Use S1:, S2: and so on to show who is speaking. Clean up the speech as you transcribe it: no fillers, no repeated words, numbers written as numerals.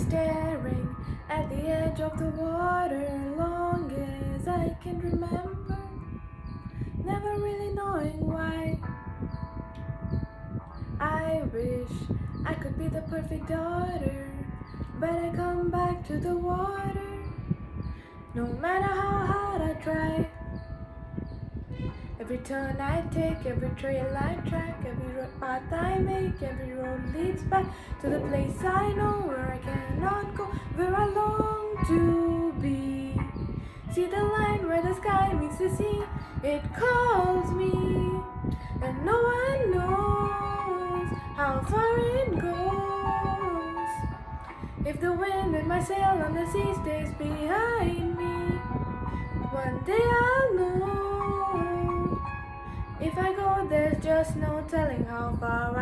S1: staring at the edge of the water long as I can remember, never really knowing why. I wish I could be the perfect daughter, but I come back to the water no matter how hard I try. Every turn I take, every trail I track, every path I make, every road leads back to the place I know where I cannot go, where I long to be. See the line where the sky meets the sea, it calls me, and no one knows how far it goes. If the wind in my sail on the sea stays behind me, one day I'll know. If I go, there's just no telling how far